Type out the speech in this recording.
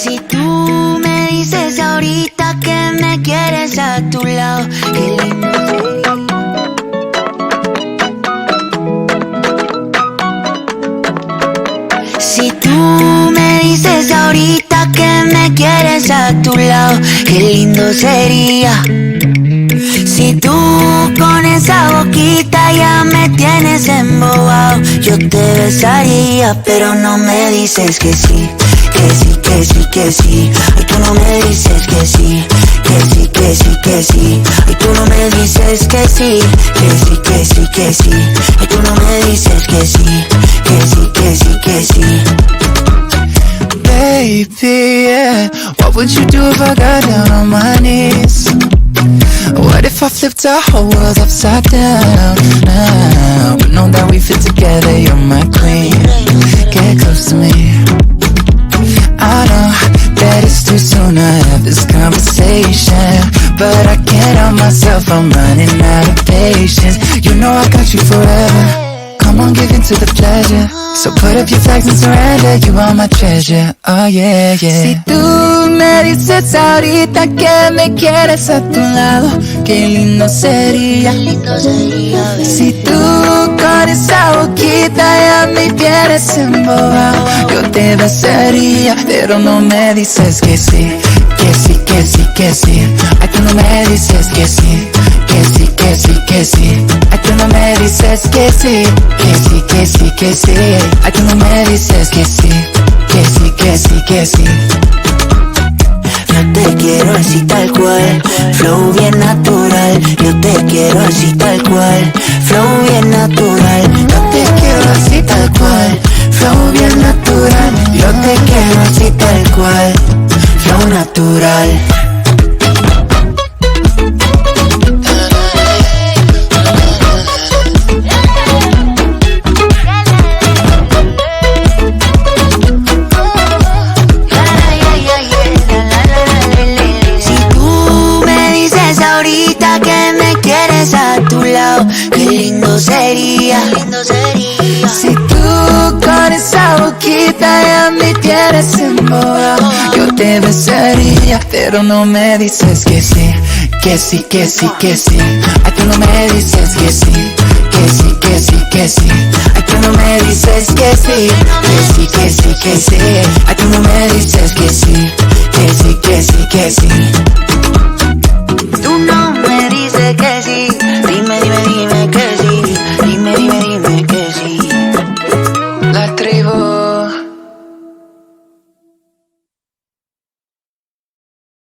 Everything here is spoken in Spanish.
Si tú me dices ahorita que me quieres a tu lado, qué lindo sería. Si tú me dices ahorita que me quieres a tu lado, qué lindo sería. Si tú con esa boquita ya me tienes embobado, yo te besaría, pero no me dices que sí, que sí, que sí, que sí. Ay, tú no me dices que sí, que sí, que sí, que sí. Ay, tú no me dices que sí, que sí, que sí, que sí. Ay, tú no me dices que sí, que sí, que sí, que sí. Baby, yeah, what would you do if I got down on my knees? What if I flipped our whole world upside down now? But know that we fit together, you're my queen. Get close to me. I know that it's too soon to have this conversation, but I can't help myself, I'm running out of patience. You know I got you forever. Come on, give in to the pleasure. So put up your flags and surrender. You are my treasure, oh yeah, yeah. Si tú me dices ahorita que me quieres a tu lado, qué lindo sería. Si tú con esa boquita ya me tienes embobado, yo te besaría, pero no me dices que sí, que sí, que sí, que sí. Ay, tú no me dices que sí, que sí, que sí, que sí. Ay, tú no me dices que sí, que sí, que sí, que sí. Ay, tú no me dices que sí, que sí, que sí, que sí. Yo te quiero así tal cual, flow bien natural. Yo te quiero así tal cual, flow bien natural. Yo te quiero así tal cual, flow bien natural. Yo te quiero así tal cual, flow natural. Ahorita que me quieres a tu lado, qué lindo sería. Si tú con esa boquita ya me tienes embobado, yo te besaría, pero no me dices que sí, que sí, que sí, que sí. Ay, tú no me dices que sí, que sí, que sí, que sí. Ay, tú no me dices que sí, que sí, que sí, que sí. Ay, tú no me dices que sí.